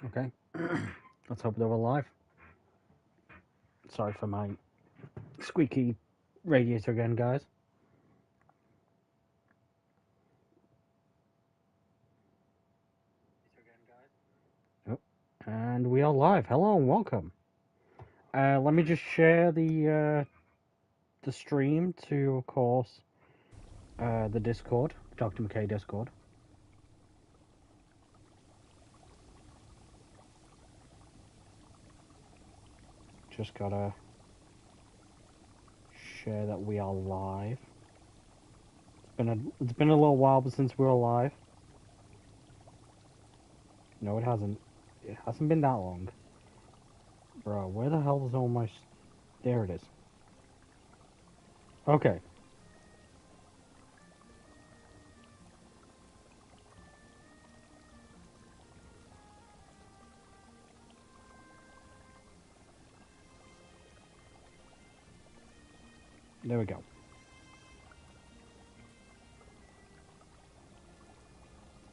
Okay. Let's hope they're alive. Sorry for my squeaky radiator again, guys. Oh, and we are live. Hello and welcome. Let me just share the stream to, of course, the Discord, Dr. McKay Discord. Just gotta share that we are live. It's been a little while since we were live. No, it hasn't. It hasn't been that long. Bro, where the hell is all my... There it is. Okay. There we go.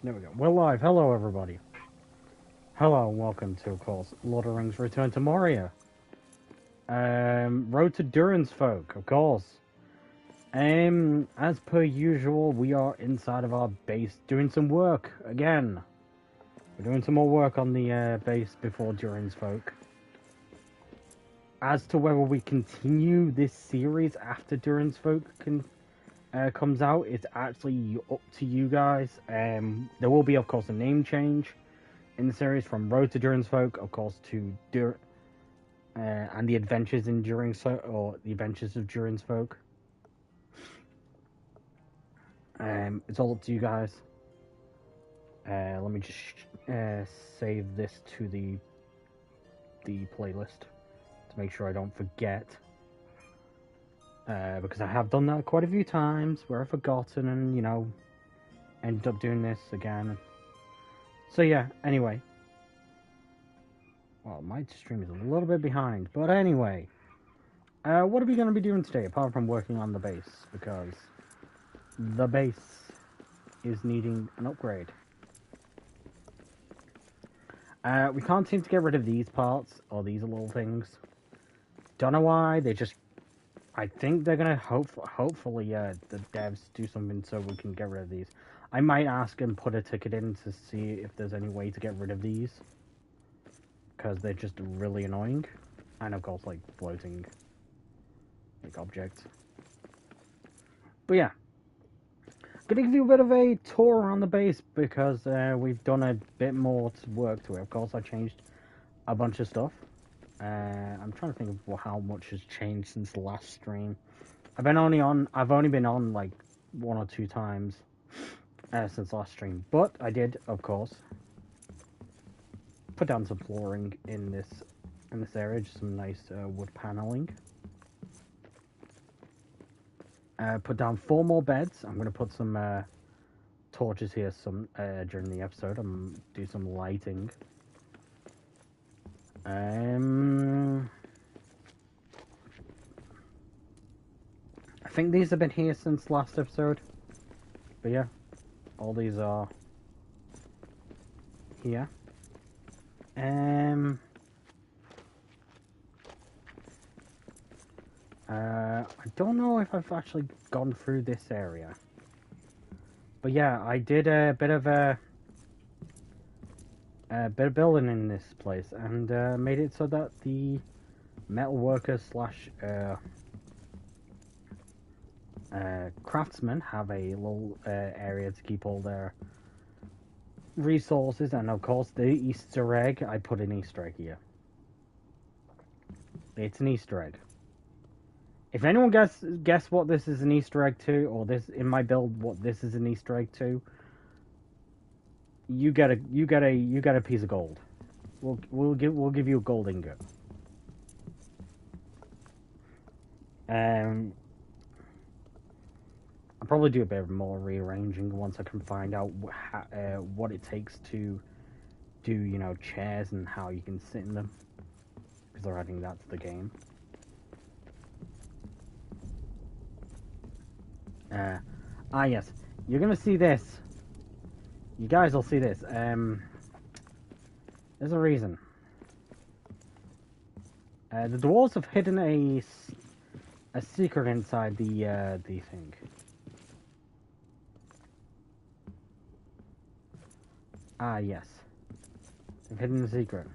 There we go. We're live. Hello, everybody. Hello, and welcome to, of course, Lord of the Rings Return to Moria. Road to Durins, folk, of course. As per usual, we are inside of our base doing some work again. We're doing some more work on the base before Durins, folk. As to whether we continue this series after Durins, folk comes out, it's actually up to you guys. There will be, of course, a name change in the series from Road to Durins, folk, of course, to and the Adventures in Durins, or the Adventures of Durins, folk. It's all up to you guys. Let me just save this to the playlist to make sure I don't forget. Because I have done that quite a few times where I've forgotten and, ended up doing this again. So yeah, anyway. Well, my stream is a little bit behind, but anyway. What are we going to be doing today apart from working on the base? Because the base is needing an upgrade. We can't seem to get rid of these parts, or these little things. Don't know why, they just... I think they're gonna hopefully, the devs do something so we can get rid of these. I might ask and put a ticket in to see if there's any way to get rid of these. Because they're just really annoying. And of course, like, floating, like, objects. But yeah. Gonna give you a bit of a tour around the base because we've done a bit more to work to it. Of course, I changed a bunch of stuff. I'm trying to think of how much has changed since the last stream. I've only been on like 1 or 2 times since last stream, but I did, of course, put down some flooring in this area, just some nice wood paneling. Put down 4 more beds. I'm gonna put some torches here during the episode and do some lighting. I think these have been here since last episode. But yeah, all these are here. I don't know if I've actually gone through this area. But yeah, I did a bit of building in this place and made it so that the metal workers slash craftsmen have a little area to keep all their resources, and of course the Easter egg. I put an Easter egg here. It's an Easter egg. If anyone guess what this is an Easter egg to, or this in my build what this is an Easter egg to, you get a piece of gold. We'll give you a gold ingot. I'll probably do a bit more rearranging once I can find out what it takes to do, chairs and how you can sit in them. Because they're adding that to the game. Yes. You're gonna see this. You guys will see this. There's a reason. The dwarves have hidden a secret inside the thing. Ah, yes. They've hidden a secret.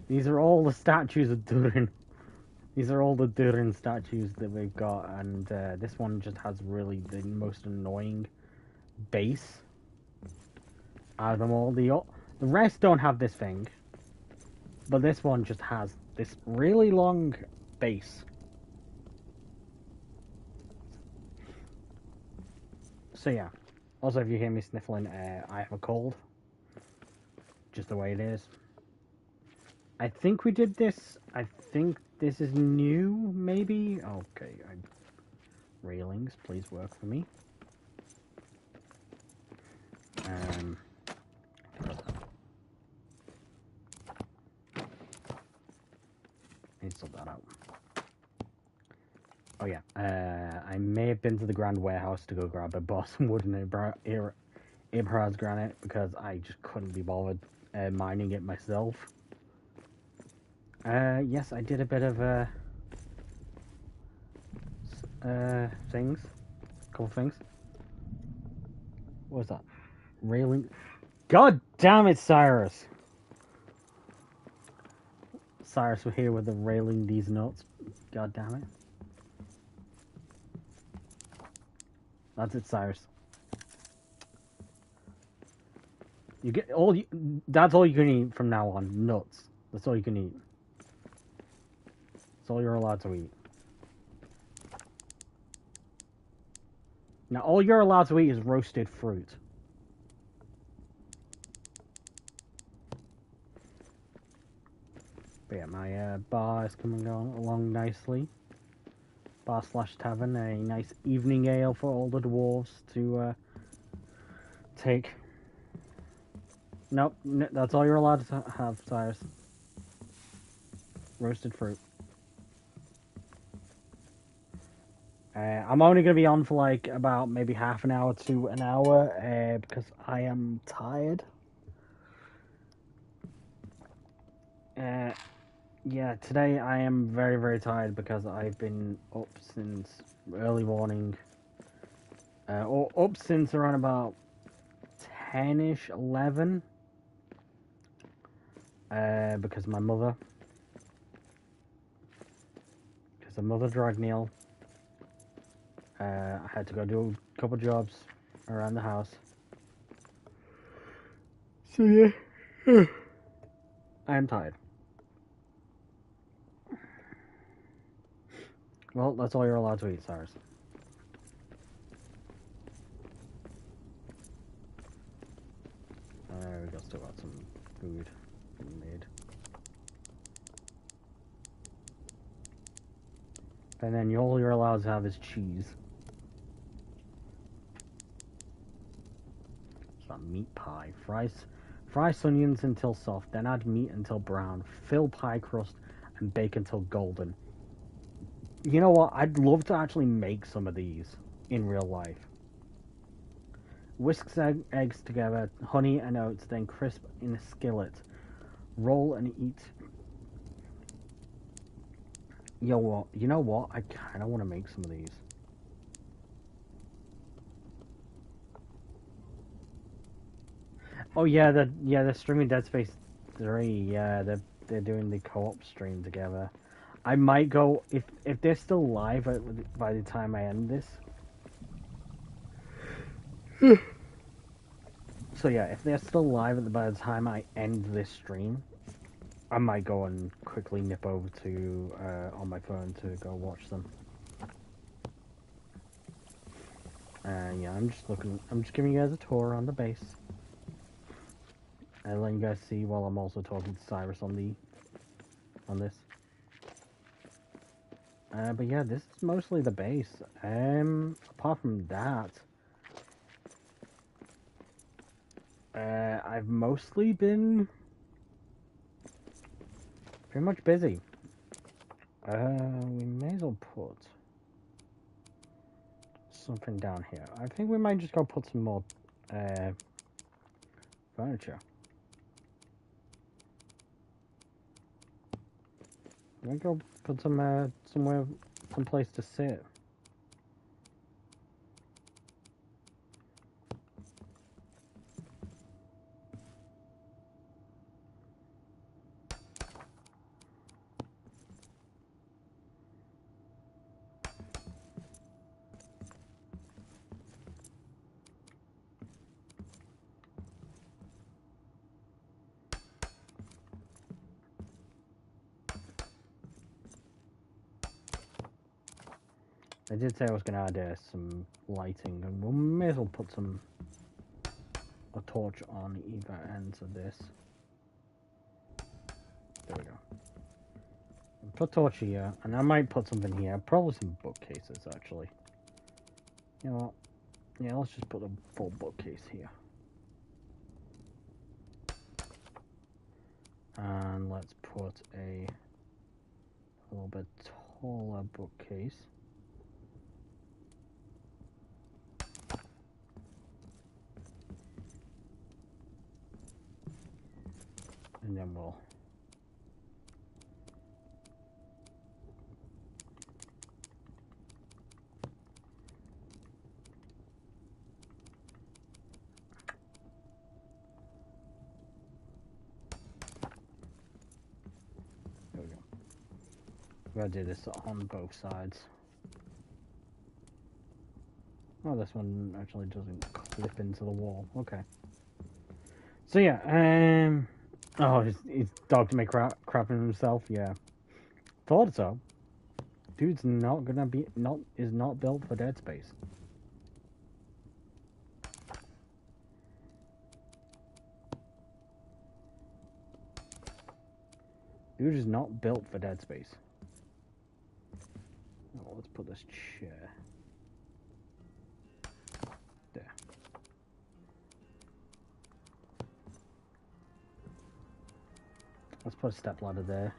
These are all the statues of Durin. These are all the Durin statues that we've got, and this one just has really the most annoying base out of them all. The rest don't have this thing, but this one just has this really long base. So yeah. Also, if you hear me sniffling, I have a cold. Just the way it is. I think we did this. I think this is new, maybe? Okay. Railings, please work for me. Need to sort that out. Oh yeah, I may have been to the Grand Warehouse to go grab a Boston wood and Abraham's granite because I just couldn't be bothered mining it myself. Yes, I did a bit of things, couple things. What was that? Railing. God damn it, Cyrus! Cyrus, we're here with the railing these nuts. God damn it. That's it, Cyrus. You get all you. That's all you can eat from now on. Nuts. That's all you can eat. That's all you're allowed to eat. Now, all you're allowed to eat is roasted fruit. But yeah, my bar is coming along nicely. Bar / tavern, a nice evening ale for all the dwarves to take. Nope, that's all you're allowed to have, Cyrus. Roasted fruit. I'm only going to be on for like about maybe half an hour to an hour because I am tired. Yeah, today I am very, very tired because I've been up since early morning. Or up since around about 10-ish, 11. Because my mother. Because the mother dragged me ill. I had to go do a couple jobs around the house. So yeah. I am tired. Well, that's all you're allowed to eat, Cyrus. There we go, still got some food made. And then all you're allowed to have is cheese. It's not meat pie. Fry onions until soft, then add meat until brown. Fill pie crust and bake until golden. You know what? I'd love to actually make some of these in real life. Whisk eggs together, honey and oats, then crisp in a skillet. Roll and eat. You know what? I kind of want to make some of these. Oh yeah, they're streaming Dead Space 3. Yeah, they're doing the co-op stream together. I might go if they're still live by the time I end this. So yeah, if they're still live by the time I end this stream, I might go and quickly nip over to on my phone to go watch them. Yeah, I'm just giving you guys a tour on the base. And letting you guys see while I'm also talking to Cyrus on this. But yeah, this is mostly the base. Apart from that, I've mostly been pretty much busy. We may as well put something down here. I think we might just go put some more Furniture. Let me go put some someplace to sit. I did say I was going to add some lighting, and we may as well put a torch on either ends of this. There we go. Put torch here, and I might put something here. Probably some bookcases, actually. You know what? Yeah, let's just put a full bookcase here. And let's put a little bit taller bookcase. And then we'll there we go. We gotta do this on both sides. Oh, this one actually doesn't clip into the wall. Okay. So yeah, oh, his dog to make crap in himself. Yeah, thought so. Dude's not gonna be is not built for Dead Space. Dude is not built for Dead Space. Oh, let's put this chair there. Let's put a step ladder there.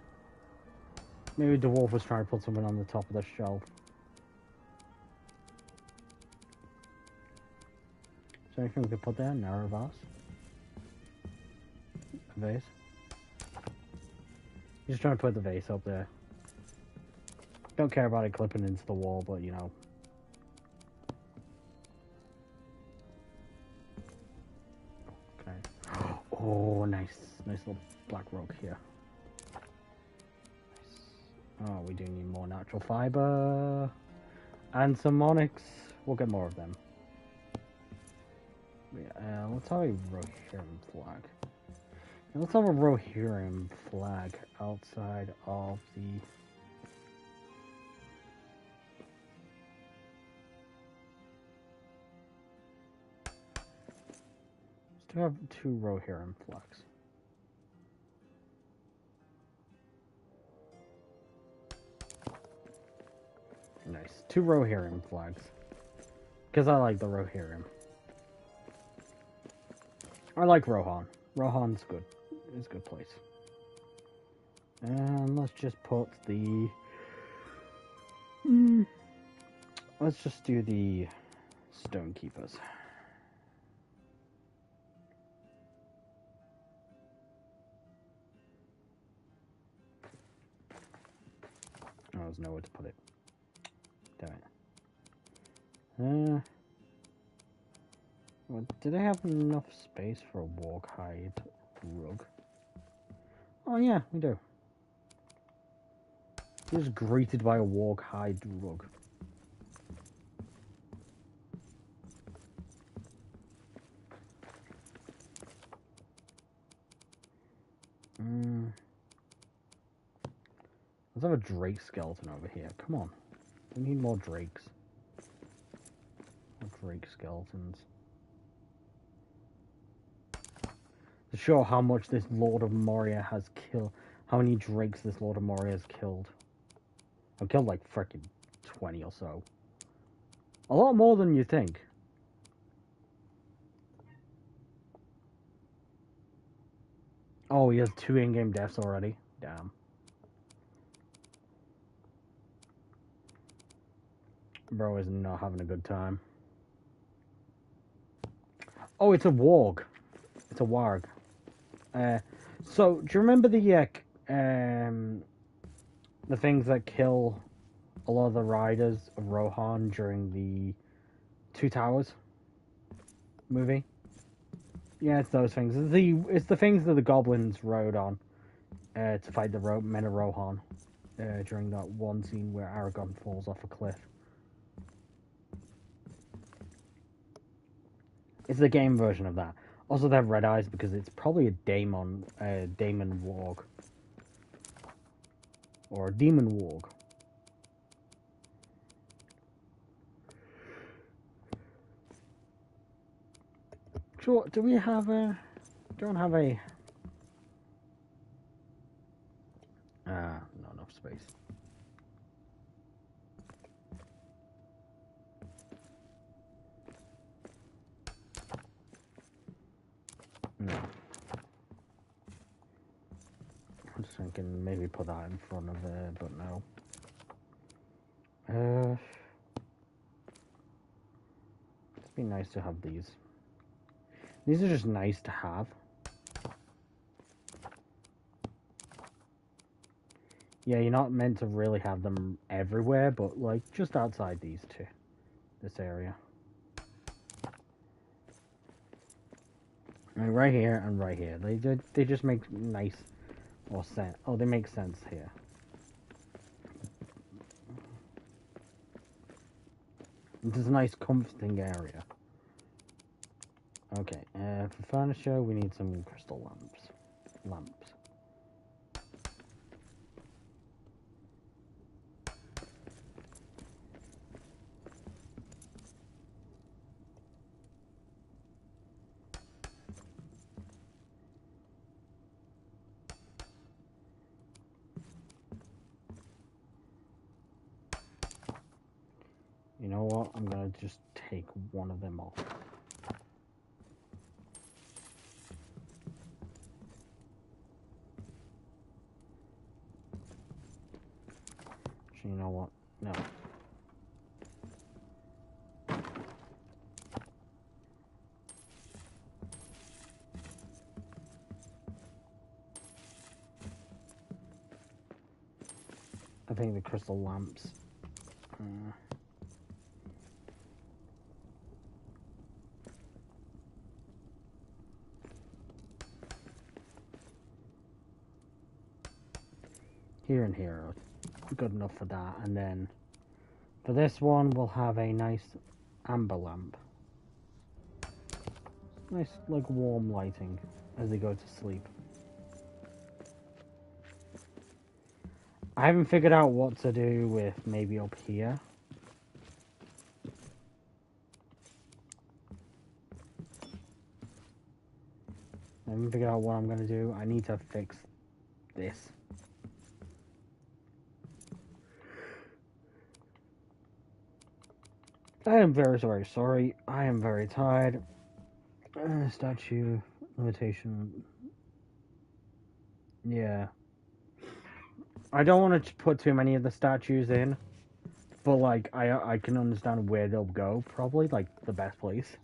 Maybe Dwarf was trying to put something on the top of the shelf. Is there anything we could put there? Narrow vase? A vase? Just trying to put the vase up there. Don't care about it clipping into the wall, but you know. Okay. Oh, nice. Nice little black rock here. Nice. Oh, we do need more natural fiber. And some onyx. We'll get more of them. Yeah, let's have a Rohirrim flag. Let's have a Rohirrim flag outside of the... Let's have 2 Rohirrim flags. Nice. 2 Rohirrim flags. Because I like the Rohirrim. I like Rohan. Rohan's good. It's a good place. And let's just put the... let's just do the Stone Keepers. Oh, there's nowhere to put it. Damn it. Well, did I have enough space for a walk hide rug? Oh yeah, we do. He was greeted by a walk hide rug. Let's have a Drake skeleton over here. Come on. We need more Drakes. More Drake skeletons. To show how much this Lord of Moria has killed. How many Drakes this Lord of Moria has killed. I've killed like freaking 20 or so. A lot more than you think. Oh, he has 2 in-game deaths already. Damn. Bro is not having a good time. Oh, it's a warg. It's a warg. So do you remember the things that kill a lot of the riders of Rohan during the Two Towers movie? Yeah, it's those things. It's the things that the goblins rode on to fight the men of Rohan during that one scene where Aragorn falls off a cliff. It's the game version of that. Also, they have red eyes because it's probably a daemon warg. Or a demon warg. Sure, do we have a... Don't have a... not enough space. No. I'm just thinking maybe put that in front of it, but no. It'd be nice to have these. These are just nice to have. Yeah, you're not meant to really have them everywhere, but like just outside these two. This area. And right here and right here. They just make nice or sense. Oh, they make sense here. This is a nice comforting area. Okay, for furniture we need some crystal lamps. You know what? I'm gonna just take one of them off. You know what? No. I think the crystal lamps. Here and here are good enough for that, and then for this one we'll have a nice amber lamp. Nice, like, warm lighting as they go to sleep. I haven't figured out what to do with maybe up here. I haven't figured out what I'm going to do. I need to fix this. I am very, very sorry. I am very tired. Statue limitation. Yeah. I don't want to put too many of the statues in, but like I can understand where they'll go. Probably like the best place.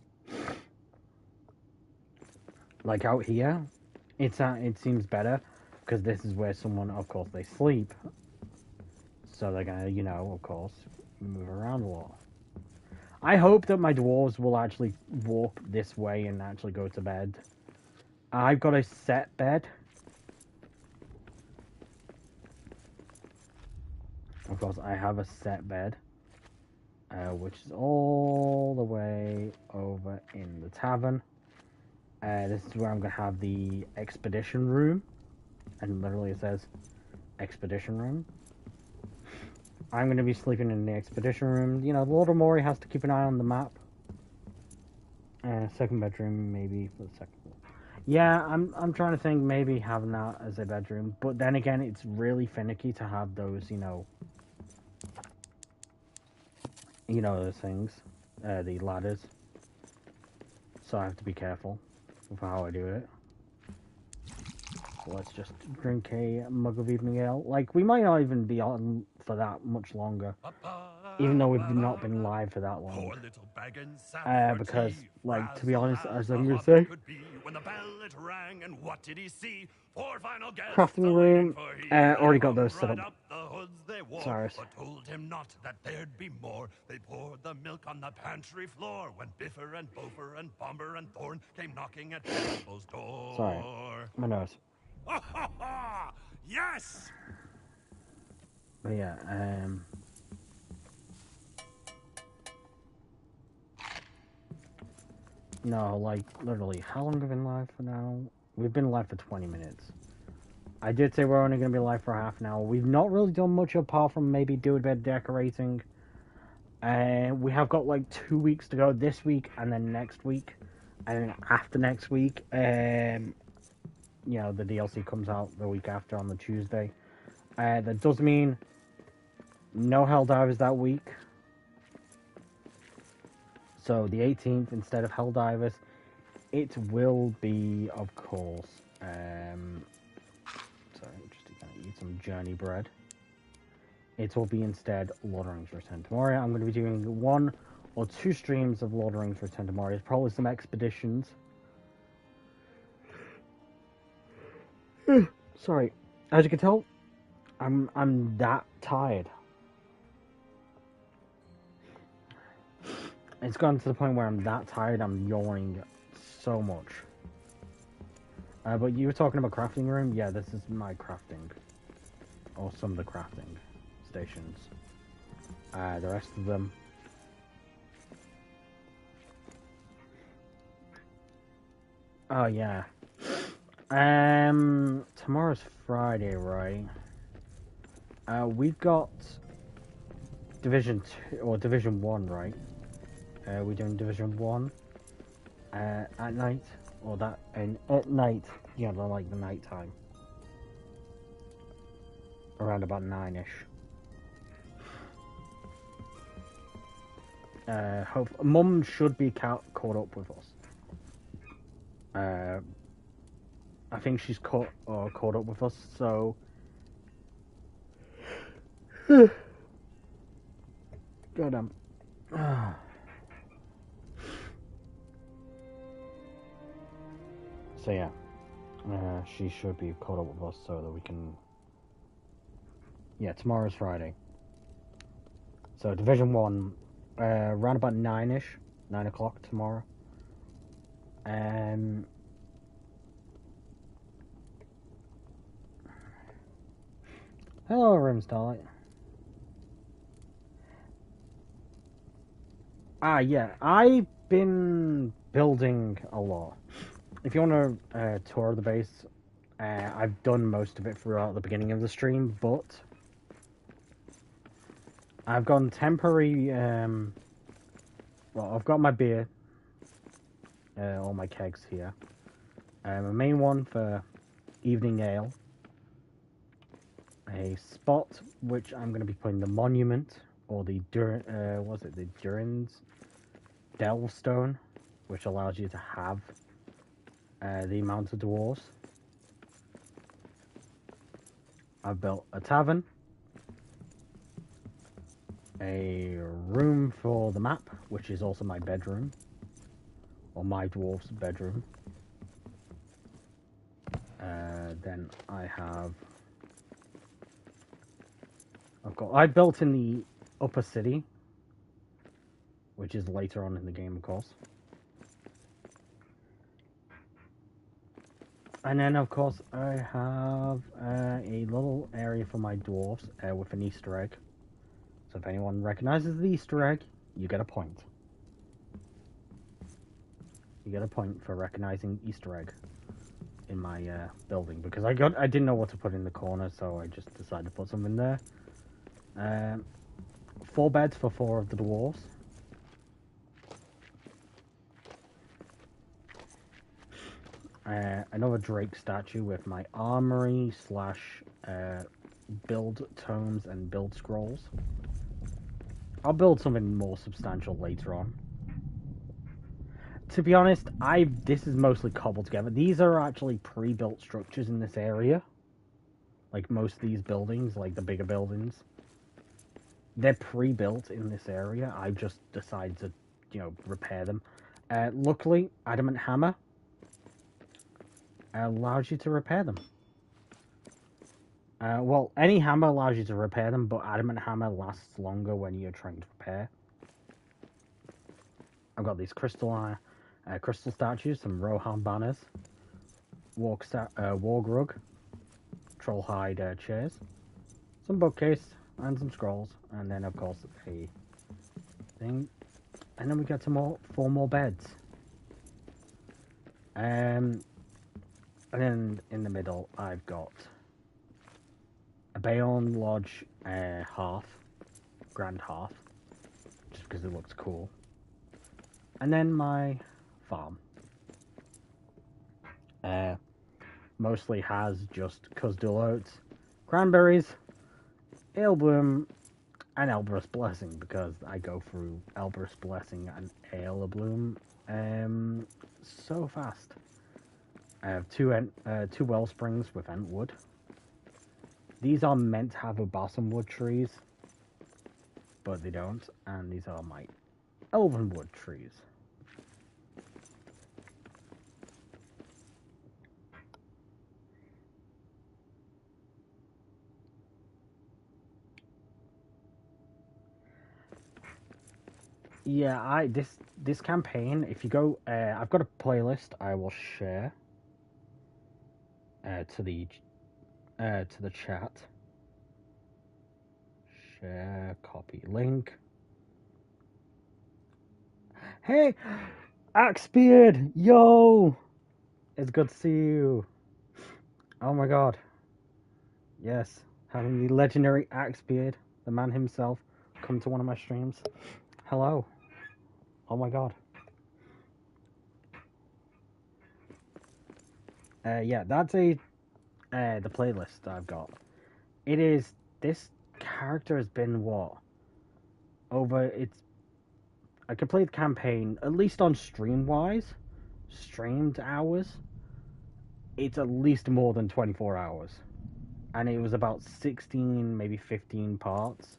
Like out here, it seems better because this is where someone, of course, they sleep. So they're gonna, you know, of course, move around a lot. I hope that my dwarves will actually walk this way and actually go to bed. I've got a set bed. Of course, I have a set bed, which is all the way over in the tavern. This is where I'm going to have the expedition room. And literally it says expedition room. I'm going to be sleeping in the expedition room. You know, the Lord of Moria has to keep an eye on the map. Second bedroom, maybe for the second one. Yeah, I'm trying to think maybe having that as a bedroom. But then again, it's really finicky to have those, you know, those things. The ladders. So I have to be careful with how I do it. Let's just drink a mug of evening ale. Like, we might not even be on for that much longer. even though we've not been live for that long. Because, like, to be honest, as I'm gonna say, crafting room, already got those set up. Sorry. But told him not that there'd be more. They poured the milk on the pantry floor when Biffer and Bofer and Bomber and Thorn came knocking at Hannibal's door. Sorry, my nose. Yes! But yeah, no, like, literally, how long have we been live for now? We've been live for 20 minutes. I did say we're only going to be live for half an hour. We've not really done much apart from maybe do a bit of decorating. We have got like 2 weeks to go, this week and then next week. And then after next week, you know, the DLC comes out the week after on the Tuesday. That does mean no Helldivers that week. So the 18th instead of Helldivers, it will be, of course, sorry, just gonna eat some journey bread. It will be instead Lord of the Rings Return to Moria. I'm going to be doing 1 or 2 streams of Lord of the Rings Return to Moria. Probably some expeditions. Sorry, as you can tell, I'm that tired. It's gotten to the point where I'm that tired, I'm yawning so much. But you were talking about crafting room? Yeah, this is my crafting. Or some of the crafting stations. The rest of them. Oh, yeah. Tomorrow's Friday, right? We've got Division 2, or Division 1, right? We're doing Division 1 at night, or that, and at night, you know, like the night time. Around about 9-ish. Mum should be caught up with us. I think she's caught up with us, so goddamn. So yeah, she should be caught up with us so that we can. Yeah, tomorrow's Friday. So Division 1, around about 9-ish, 9 o'clock tomorrow. Hello, Rim Starlight. Yeah, I've been building a lot. If you want to tour the base, I've done most of it throughout the beginning of the stream, but I've gone temporary, well, I've got my beer, all my kegs here. A main one for evening ale. A spot which I'm going to be putting the monument, or the the Durins delve stone, which allows you to have the amount of dwarves. I've built a tavern, a room for the map, which is also my bedroom, or my dwarf's bedroom. Then I built in the upper city, which is later on in the game, of course. And then, of course, I have a little area for my dwarves with an Easter egg. So if anyone recognizes the Easter egg, you get a point. You get a point for recognizing Easter egg in my building, because I didn't know what to put in the corner, so I just decided to put something there. 4 beds for 4 of the dwarves. Another Drake statue with my armory / build tomes and build scrolls. I'll build something more substantial later on. To be honest, this is mostly cobbled together. These are actually pre-built structures in this area. Like most of these buildings, like the bigger buildings. they're pre-built in this area. I just decided to, repair them. Luckily, Adamant Hammer allows you to repair them. Well, any hammer allows you to repair them, but Adamant Hammer lasts longer when you're trying to repair. I've got these crystal statues, some Rohan banners, warg rug, troll hide chairs, some bookcase, and some scrolls, and then of course a thing, and then we get some 4 more beds. And then in the middle I've got a Bayon Lodge grand hearth, just because it looks cool. And then my farm. Mostly has just Cuzdale oats, cranberries, ale bloom, and Elberus Blessing, because I go through Elberus Blessing and ale bloom so fast. I have two well springs with Entwood. These are meant to have a balsamwood trees, but they don't, and these are my elvenwood trees. Yeah, this campaign, if you go, I've got a playlist I will share to the chat. Share, copy, link. Hey, Axebeard, yo, it's good to see you. Oh my god, yes, having the legendary Axebeard, the man himself, come to one of my streams. Hello. Oh my god. Yeah, that's the playlist I've got. It is, this character has been what? I completed the campaign, at least on streamed hours, it's at least more than 24 hours. And it was about 16, maybe 15 parts,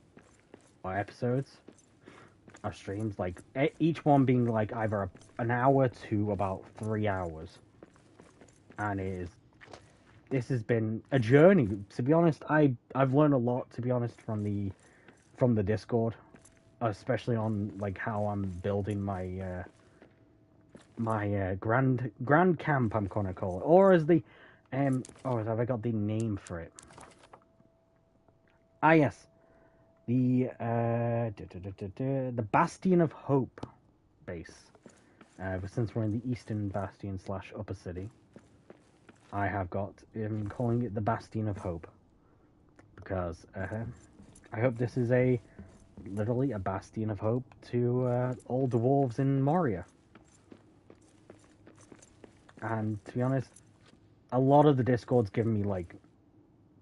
or episodes of streams, like, each one being like either an hour to about 3 hours. And this has been a journey, to be honest. I've learned a lot, to be honest, from the Discord, especially on like how I'm building my grand camp, I'm gonna call it, or as the have I got the name for it? Ah, yes, the Bastion of Hope base. Since we're in the Eastern Bastion / Upper City, I have got calling it the Bastion of Hope, because I hope this is literally a bastion of hope to all dwarves in Moria. And to be honest, a lot of the Discord's given me like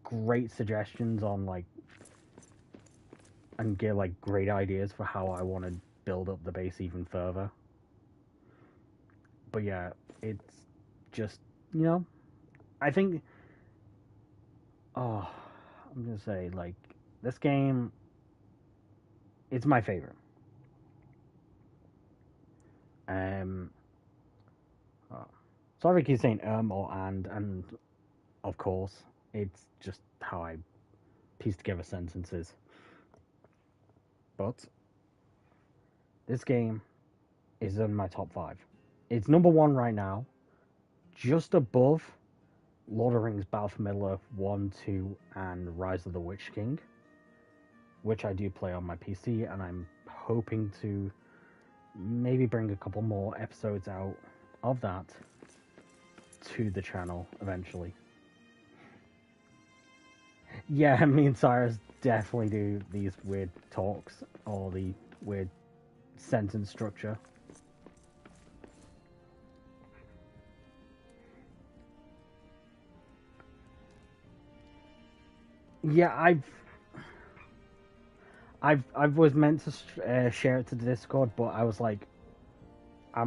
great suggestions on and give like great ideas for how I want to build up the base even further. But yeah, it's just, I think, I'm gonna say, like, this game, it's my favorite. Sorry I keep saying or and of course, it's just how I piece together sentences. But this game is in my top 5. It's number 1 right now, just above Lord of the Rings Battle for Middle-earth 1, 2, and Rise of the Witch King, which I do play on my PC, and I'm hoping to maybe bring a couple more episodes out of that to the channel eventually. Yeah, me and Cyrus definitely do these weird talks, or the weird sentence structure. Yeah, I was meant to share it to the Discord, but I was like, I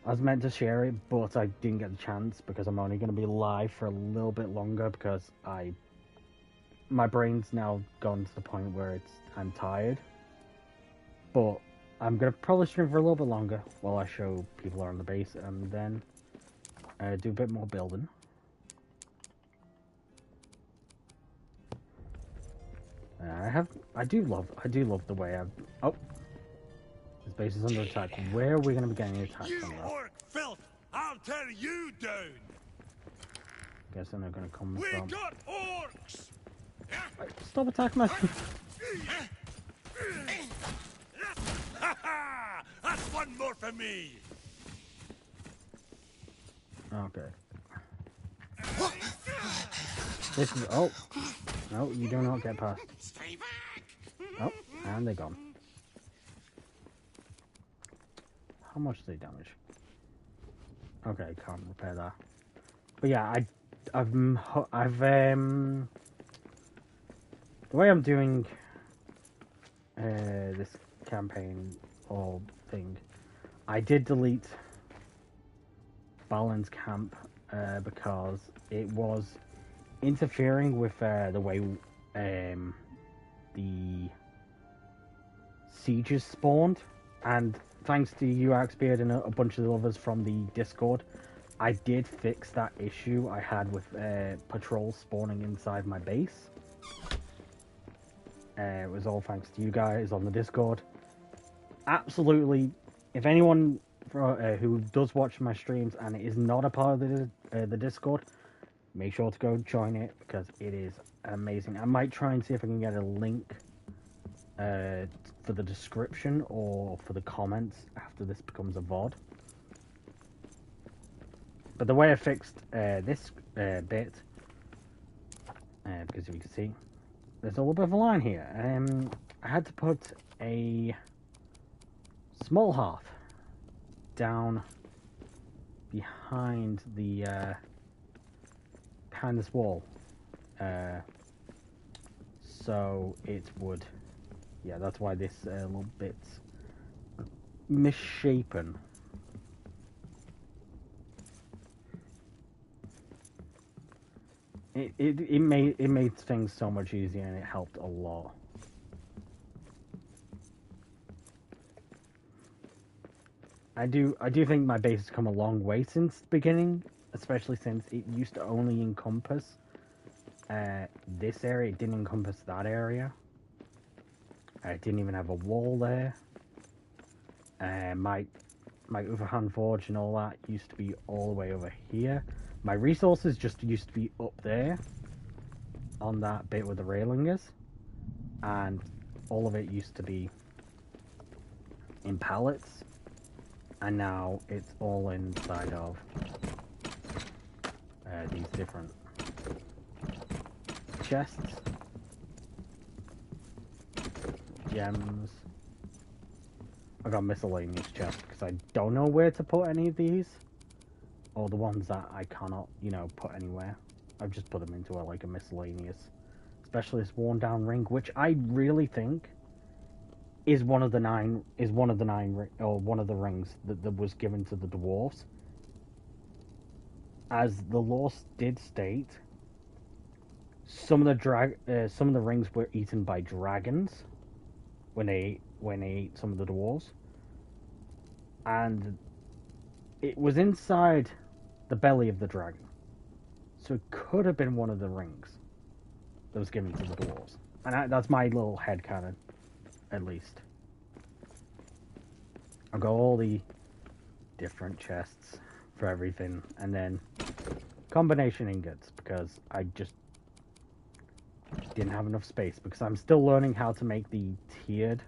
was meant to share it, but I didn't get the chance because I'm only going to be live for a little bit longer, because I my brain's now gone to the point where I'm tired. But I'm gonna probably stream for a little bit longer while I show people around the base, and then do a bit more building. I do love the way oh, this base is under attack. Where are we gonna be getting attacked You from? orc filth! I'll tear you down! Guessing they're gonna come We from. got orcs! Stop attacking my. That's one more for me! Okay. This is. Oh. No, you do not get past. Stay back! Oh, and they're gone. How much do they damage? Okay, can't repair that. But yeah, I've the way I'm doing this campaign or thing, I did delete Balin's camp because it was interfering with the way the sieges spawned, and thanks to you, Axbeard, and a bunch of the others from the Discord, I did fix that issue I had with patrols spawning inside my base. It was all thanks to you guys on the Discord. Absolutely, if anyone who does watch my streams and is not a part of the Discord, make sure to go join it because it is amazing. I might try and see if I can get a link for the description or for the comments after this becomes a VOD. But the way I fixed this bit, because you can see, there's a little bit of a line here. I had to put a small hearth down behind the behind this wall, so it would. Yeah, that's why this little bit's misshapen. It made things so much easier, and it helped a lot. I do think my base has come a long way since the beginning, especially since it used to only encompass this area. It didn't encompass that area. It didn't even have a wall there. My Overhand Forge and all that used to be all the way over here. My resources just used to be up there on that bit where the railing is, and all of it used to be in pallets, and now it's all inside of these different chests, gems. I got miscellaneous chests because I don't know where to put any of these, or the ones that I cannot, put anywhere. I've just put them into like a miscellaneous specialist worn down ring, which I really think is one of the nine rings that was given to the dwarves. As the lore did state, some of the rings were eaten by dragons when they ate some of the dwarves, and it was inside the belly of the dragon, so it could have been one of the rings that was given to the dwarves. And that's my little headcanon, at least. I've got all the different chests for everything, and then combination ingots, because I just didn't have enough space, because I'm still learning how to make the tiered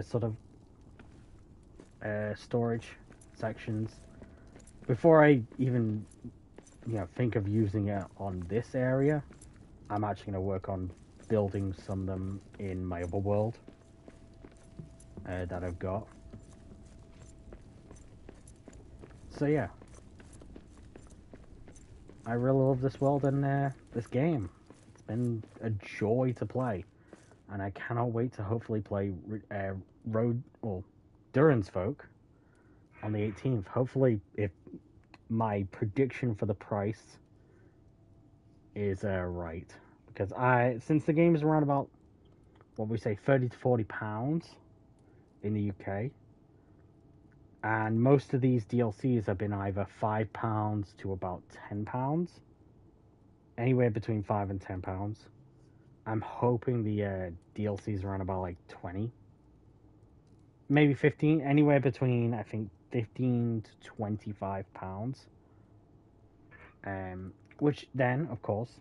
sort of storage sections before I even think of using it on this area. I'm actually going to work on building some of them in my other world that I've got. So yeah, I really love this world and this game. It's been a joy to play, and I cannot wait to hopefully play Durins Folk on the 18th. Hopefully, if my prediction for the price is right, because since the game is around about what we say £30 to £40 in the UK, and most of these DLCs have been either £5 to about £10, anywhere between £5 and £10. I'm hoping the DLCs around about like 20, maybe 15, anywhere between I think 15 to £25. Which then, of course,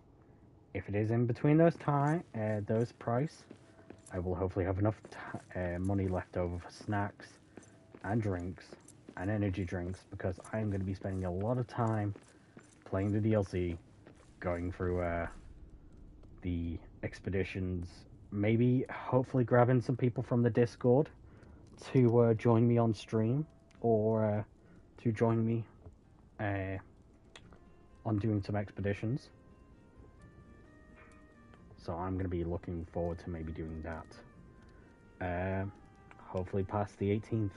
if it is in between those price, I will hopefully have enough money left over for snacks and drinks and energy drinks, because I am going to be spending a lot of time playing the DLC, going through the expeditions, maybe hopefully grabbing some people from the Discord to join me on stream, or to join me on doing some expeditions. So I'm going to be looking forward to maybe doing that. Hopefully past the 18th.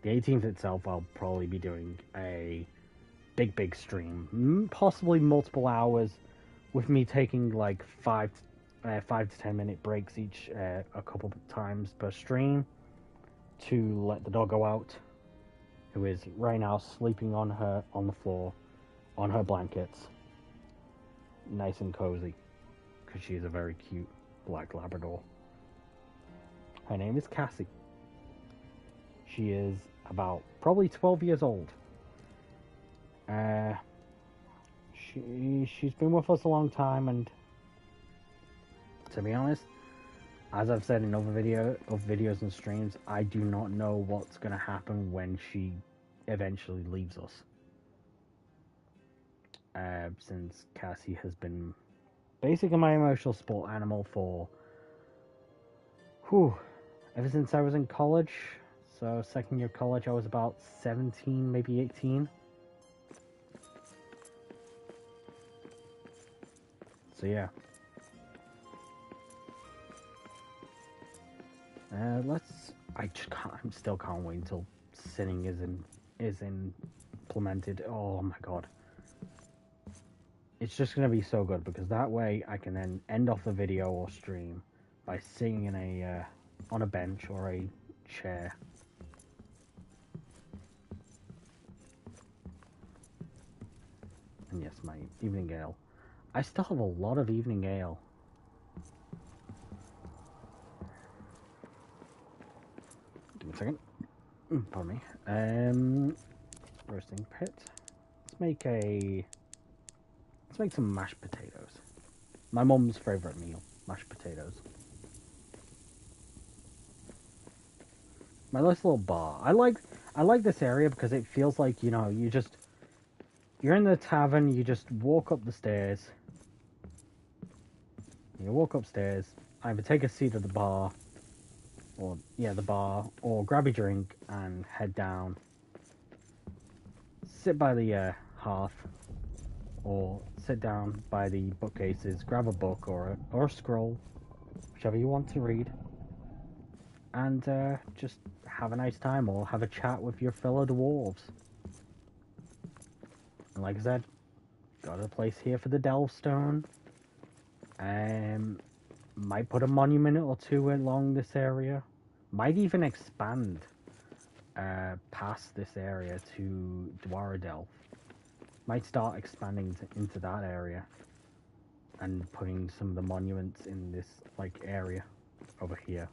The 18th itself, I'll probably be doing a big stream, possibly multiple hours, with me taking like 5 to 10 minute breaks each, a couple of times per stream, to let the doggo out, who is right now sleeping on the floor, on her blankets, nice and cozy, because she is a very cute black Labrador. Her name is Cassie. She is about probably 12 years old. She's been with us a long time, and to be honest, as I've said in other videos and streams, I do not know what's going to happen when she eventually leaves us. Since Cassie has been basically my emotional support animal for ever since I was in college. So second year college, I was about 17, maybe 18. So yeah. I still can't wait until sinning is implemented. Oh my god. It's just gonna be so good, because that way I can then end off the video or stream by sitting in on a bench or a chair. And yes, my evening ale. I still have a lot of evening ale. Give me a second. Pardon me. Roasting pit. Let's make some mashed potatoes. My mum's favorite meal, mashed potatoes. My nice little bar. I like this area because it feels like, you know, you're in the tavern, you just walk up the stairs. You walk upstairs, either take a seat at the bar, or grab a drink and head down. Sit by the hearth, or sit down by the bookcases, grab a book or a scroll, whichever you want to read, and just have a nice time, or have a chat with your fellow dwarves. And like I said, got a place here for the Delvestone. Might put a monument or two along this area. Might even expand past this area to Dwardelf. Might start expanding into that area and putting some of the monuments in this like area over here.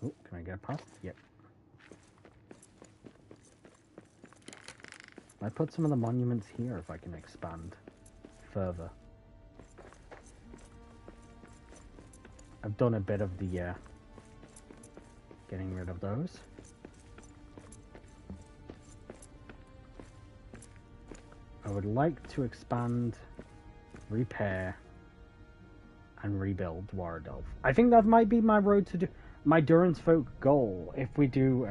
Oh, can I get past? Yep. I put some of the monuments here if I can expand further. I've done a bit of the getting rid of those. I would like to expand, repair, and rebuild Dwardelf. I think that might be my road to do my Durins folk goal if we do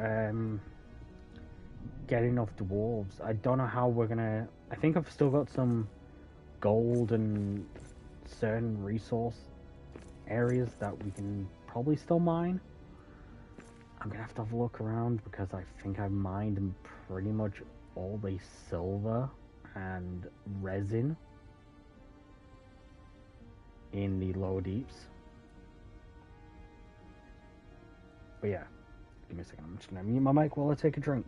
get enough dwarves. I don't know how we're gonna. I think I've still got some gold and certain resource areas that we can probably still mine. I'm gonna have to have a look around because I think I've mined pretty much all the silver and resin in the lower deeps. But yeah, give me a second. I'm just gonna mute my mic while I take a drink.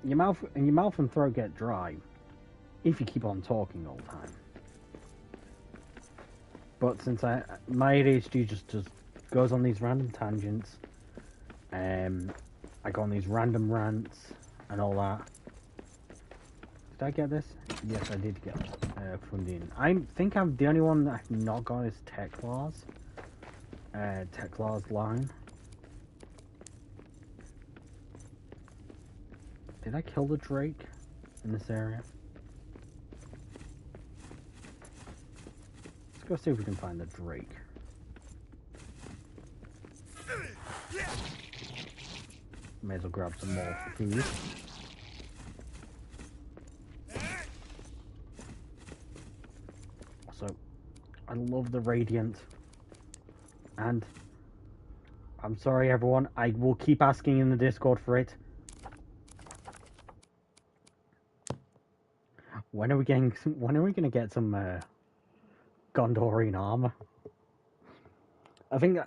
Your mouth and throat get dry if you keep on talking all the time. But since my ADHD just goes on these random tangents, I go on these random rants and all that. Did I get this? Yes, I did get Fundin. I think I'm the only one that I've not got is Teklar's line. Did I kill the Drake in this area? Let's go see if we can find the Drake. May as well grab some more food. So, I love the Radiant. And, I'm sorry everyone, I will keep asking in the Discord for it. When are we gonna get some Gondorian armor? I think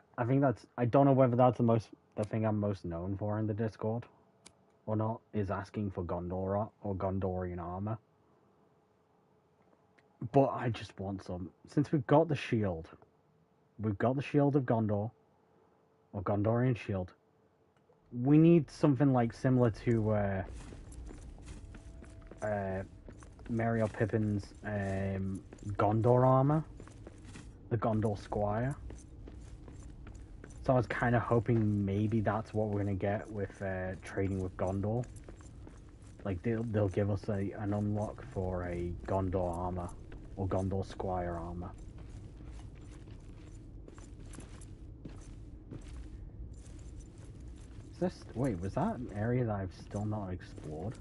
that's, I don't know whether that's the thing I'm most known for in the Discord or not, is asking for Gondor or Gondorian armor. But I just want some. Since we've got the shield of Gondor, or Gondorian shield, we need something like similar to Merry or Pippin's Gondor armor, the Gondor Squire. So I was kind of hoping maybe that's what we're gonna get with trading with Gondor. Like they'll give us an unlock for a Gondor armor or Gondor Squire armor. Wait, was that an area that I've still not explored?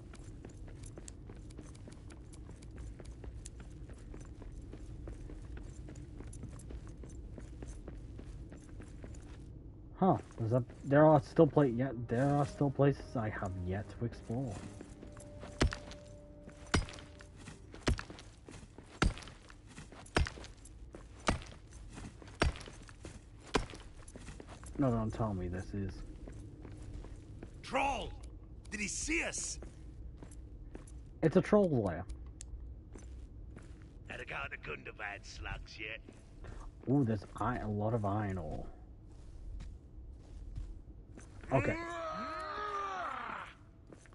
Huh? There are still places I have yet to explore. No, don't tell me this is. Troll! Did he see us? It's a troll lair. Had a got the Gundabad slugs yet? Ooh, there's a lot of iron ore. Okay.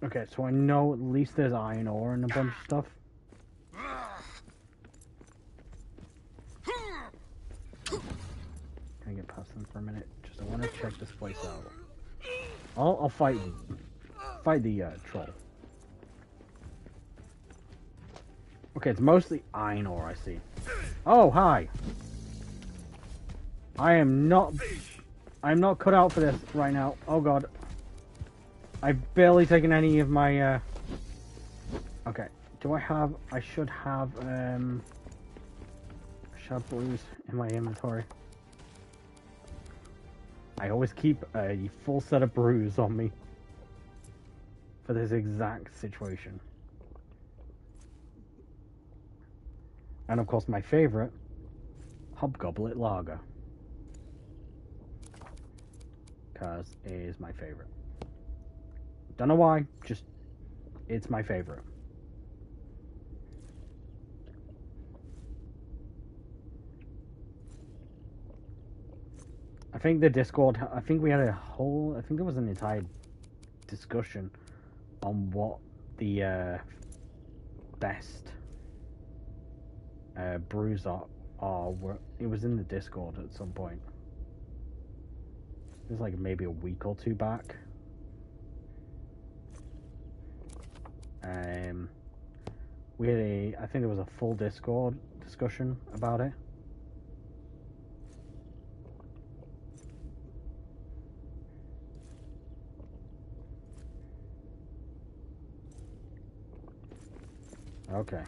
Okay, so I know at least there's iron ore and a bunch of stuff. Can I get past them for a minute? Just I want to check this place out. I'll fight the troll. Okay, it's mostly iron ore I see. Oh, hi. I'm not cut out for this right now. Oh god. I've barely taken any of my okay. I should have blues in my inventory. I always keep a full set of brews on me for this exact situation. And of course my favorite, Hobgoblet Lager. Because it is my favorite. Don't know why, just it's my favorite. I think the Discord, I think there was an entire discussion on what the best brews are. It was in the Discord at some point. It was like maybe a week or two back. We had I think there was a full Discord discussion about it. Okay.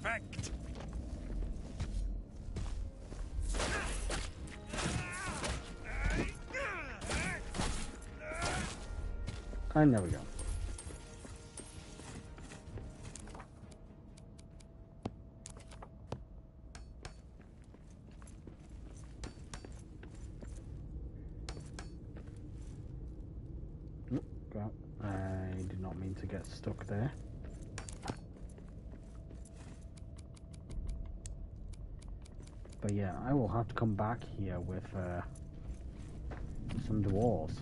perfect. And there we go. Well, I did not mean to get stuck there. But yeah, I will have to come back here with some dwarves.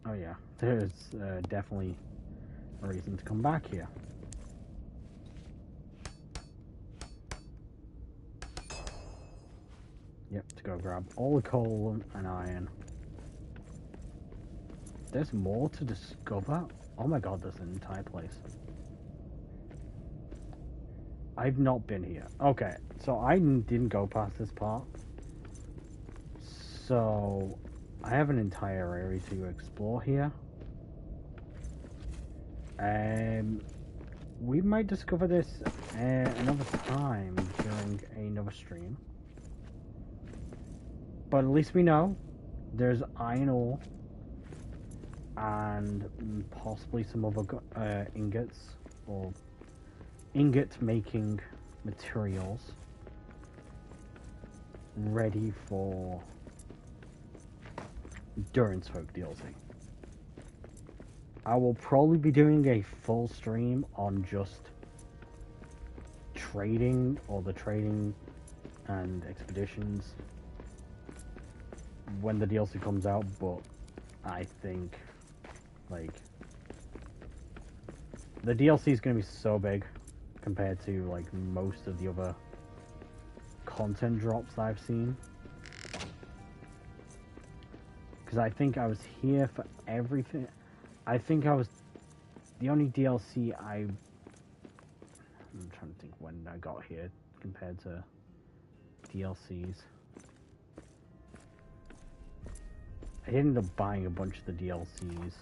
Oh yeah, there's definitely a reason to come back here. Yep, to go grab all the coal and iron. There's more to discover? Oh my god, there's an entire place. I've not been here. Okay, so I didn't go past this part. So, I have an entire area to explore here. We might discover this another time during another stream. But at least we know there's iron ore and possibly some other ingots or ingot making materials ready for Durins Folk DLC. I will probably be doing a full stream on just trading or the trading and expeditions when the DLC comes out, but I think like the DLC is going to be so big compared to like most of the other content drops I've seen, because I think I was here for everything. I think I was the only DLC I'm trying to think when I got here compared to DLCs. I ended up buying a bunch of the DLCs.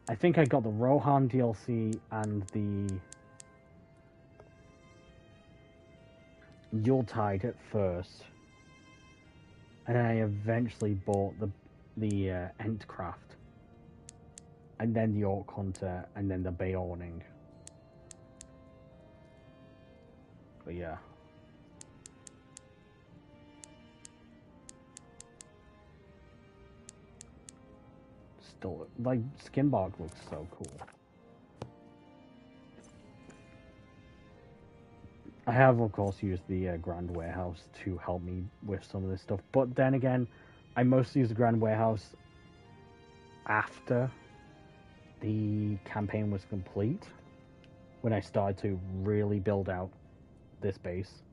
I think I got the Rohan DLC and the Yuletide at first, and I eventually bought the Entcraft, and then the Orc Hunter, and then the Beorning. But yeah. Still, like, Skinbark looks so cool. I have, of course, used the Grand Warehouse to help me with some of this stuff, but then again, I mostly use the Grand Warehouse after the campaign was complete, when I started to really build out this base.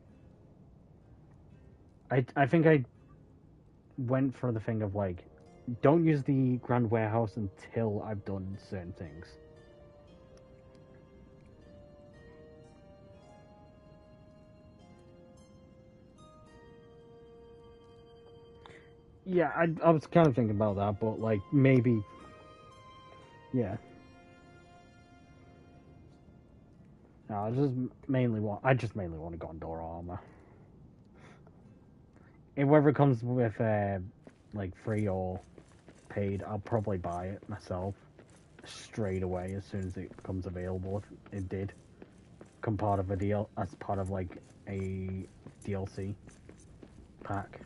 I think I went for the thing of, like, don't use the Grand Warehouse until I've done certain things. Yeah, I was kind of thinking about that, but like maybe, yeah. No, I just mainly want a Gondor armor. And whether it comes with like free or paid, I'll probably buy it myself straight away as soon as it becomes available. If it did come part of a deal as part of like a DLC pack.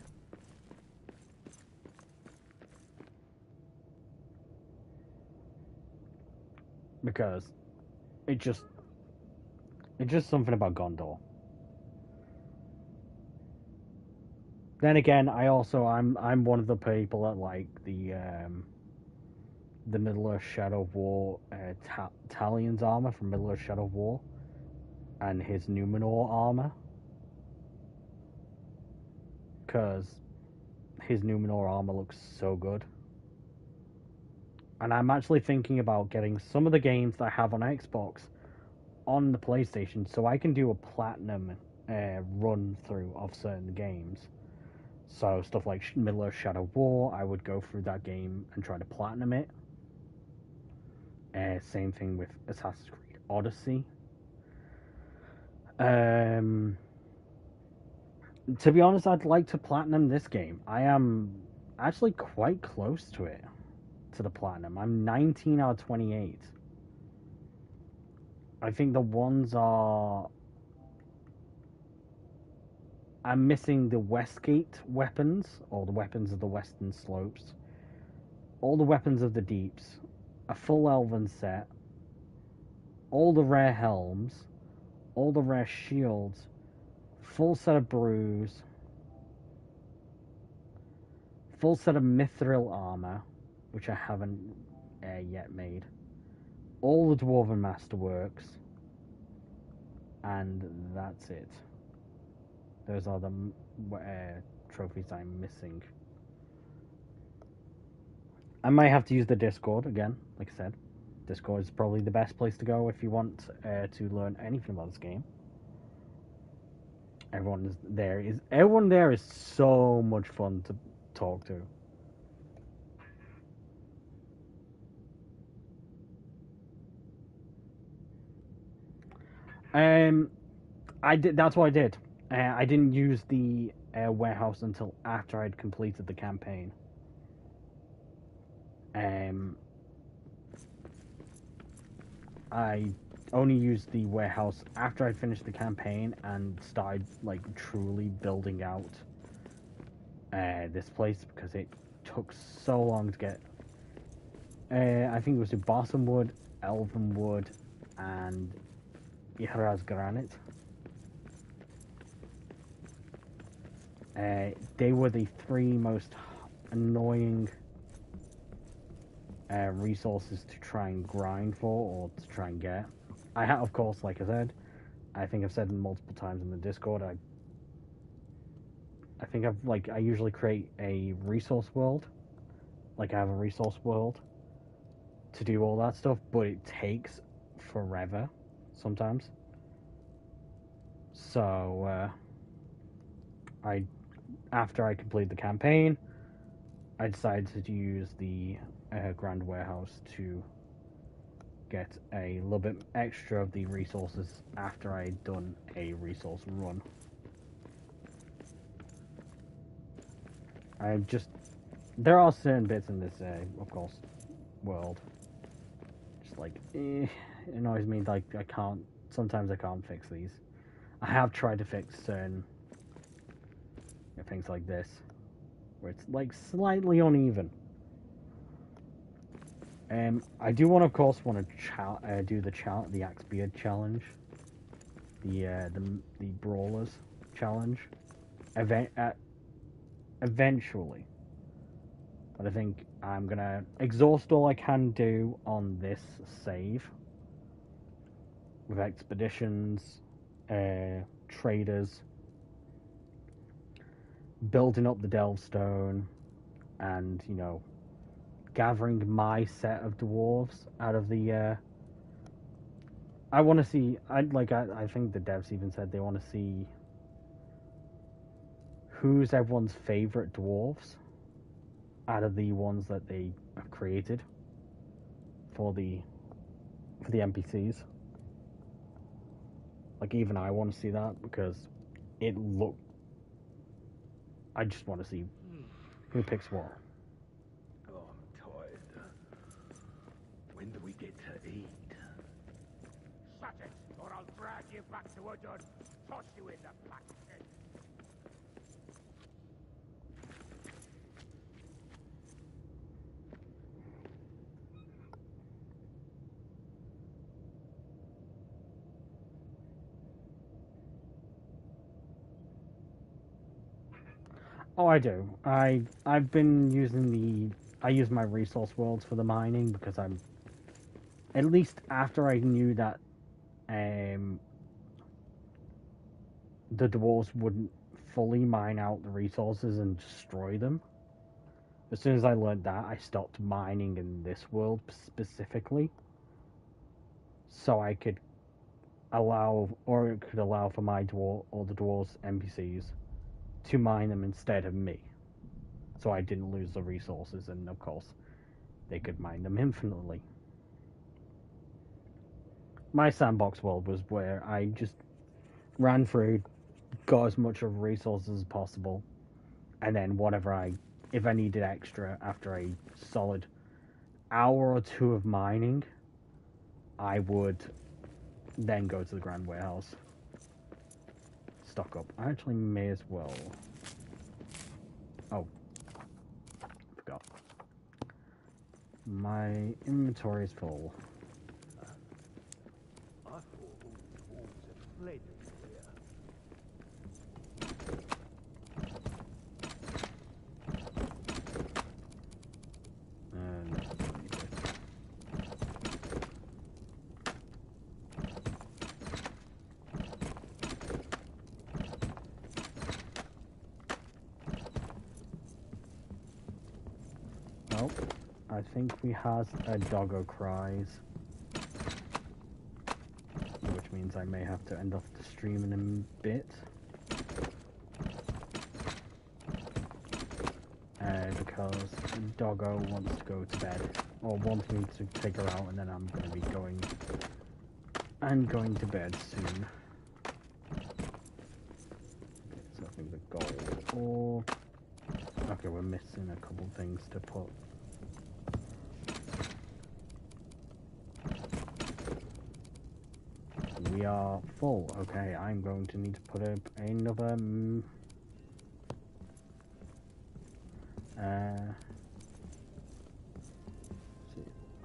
Because it's just something about Gondor. Then again, I'm one of the people that like the Middle Earth Shadow of War Talion's armor from Middle Earth Shadow of War, and his Numenor armor, because his Numenor armor looks so good. And I'm actually thinking about getting some of the games that I have on Xbox on the PlayStation, so I can do a platinum run through of certain games So stuff like Middle Earth Shadow War, I would go through that game and try to platinum it. Same thing with Assassin's Creed Odyssey. To be honest, I'd like to platinum this game. I am actually quite close to it, to the platinum. I'm 19 out of 28. I think the ones are... I'm missing the Westgate weapons, or the weapons of the Western Slopes, all the weapons of the Deeps, a full Elven set, all the rare helms, all the rare shields, full set of brews, full set of mithril armor, which I haven't yet made, all the Dwarven Masterworks, and that's it. Those are the trophies I'm missing. I might have to use the Discord again, like I said. Discord is probably the best place to go if you want to learn anything about this game. Everyone there is so much fun to talk to. I did. That's what I did. I didn't use the warehouse until after I'd completed the campaign. I only used the warehouse after I'd finished the campaign and started like truly building out this place, because it took so long to get. I think it was the Bosom Wood, Elven Wood, and Ihraz Granite. They were the three most annoying resources to try and grind for, or to try and get. I have, of course, like I said, I think I've said multiple times in the Discord, I think I usually create a resource world. Like, I have a resource world to do all that stuff, but it takes forever sometimes. So, after I complete the campaign, I decided to use the Grand Warehouse to get a little bit extra of the resources after I'd done a resource run. There are certain bits in this, of course, world, just like, it annoys me, like, sometimes I can't fix these. I have tried to fix certain things like this, where it's, like, slightly uneven. I do want to do the Axebeard challenge, the Brawlers challenge, eventually. But I think I'm gonna exhaust all I can do on this save with expeditions, traders, building up the Delvestone, and gathering my set of dwarves out of the. I want to see. I think the devs even said they want to see who's everyone's favorite dwarves out of the ones that they have created for the NPCs. Like, even I want to see that, because I just want to see who picks what. Oh, I'm tired. When do we get to eat? Shut it, or I'll drag you back to Udon, toss you in the black pit. Oh, I do. I've been using I use my resource worlds for the mining, because I'm, at least after I knew that the dwarves wouldn't fully mine out the resources and destroy them. As soon as I learned that, I stopped mining in this world specifically, so I could allow, or it could allow for my the dwarves NPCs to mine them instead of me. So I didn't lose the resources, and of course, they could mine them infinitely. My sandbox world was where I just ran through, got as much of resources as possible, and then if I needed extra after a solid hour or two of mining, I would then go to the Grand Warehouse, stock up. I actually may as well. Oh, forgot. My inventory is full. I thought all the dwarves had fled Moria. And oh, I think we has a doggo cries, which means I may have to end off the stream in a bit. Because doggo wants to go to bed, or wants me to take her out, and then I'm going to be going to bed soon. So I think the gold, or okay, we're missing a couple things to put. We are full. Okay, I'm going to need to put up another.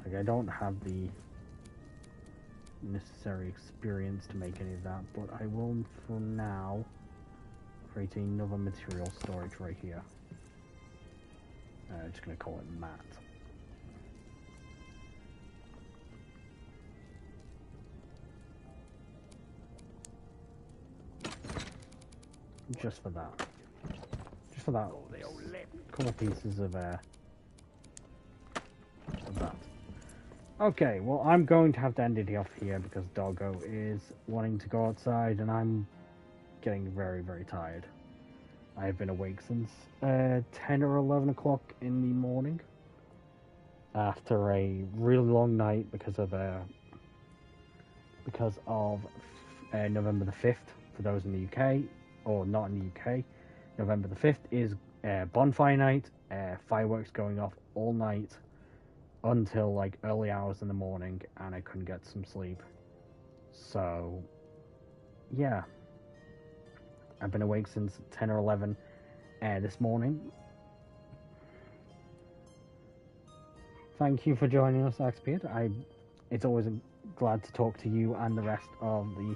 Like I don't have the necessary experience to make any of that, but I will for now create another material storage right here. I'm just going to call it mat. Just for that. Just for that. Couple pieces of that. Okay, well, I'm going to have to end it off here because Doggo is wanting to go outside and I'm getting very, very tired. I have been awake since 10 or 11 o'clock in the morning after a really long night because of November the 5th for those in the UK, or not in the UK. November the 5th is bonfire night, fireworks going off all night until like early hours in the morning, and I couldn't get some sleep. So yeah, I've been awake since 10 or 11 this morning. Thank you for joining us, Archivist. It's always glad to talk to you and the rest of the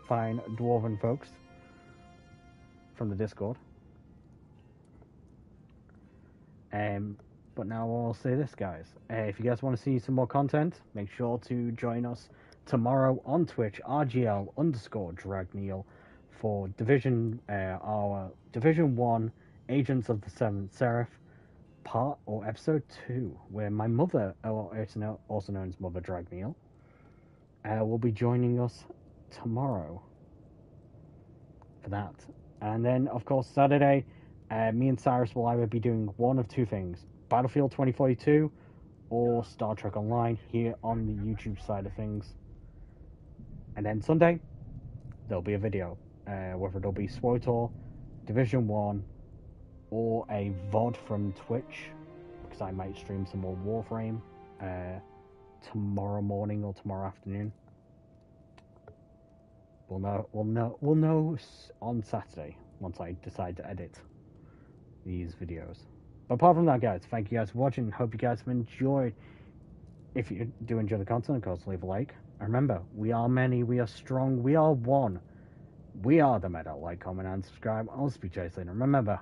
fine dwarven folks from the Discord. But now I'll say this, guys. If you guys want to see some more content, make sure to join us tomorrow on Twitch, RGL_Dragneil, for our Division 1 Agents of the Seventh Seraph part, or episode 2, where my mother, also known as Mother Dragneil, will be joining us tomorrow for that. And then, of course, Saturday, me and Cyrus will either be doing one of two things: Battlefield 2042 or Star Trek Online here on the YouTube side of things. And then Sunday, there'll be a video, whether it'll be SWOTOR, Division 1, or a VOD from Twitch, because I might stream some more Warframe tomorrow morning or tomorrow afternoon. We'll know on Saturday once I decide to edit these videos. But apart from that, guys, thank you guys for watching. Hope you guys have enjoyed. If you do enjoy the content, of course, leave a like. And remember, we are many, we are strong, we are one. We are the Meta. Like, comment, and subscribe. I'll speak to you guys later. Remember,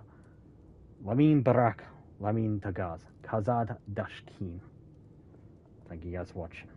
Lamin Barak, Lamin Tagaz, Kazad Dashkin. Thank you guys for watching.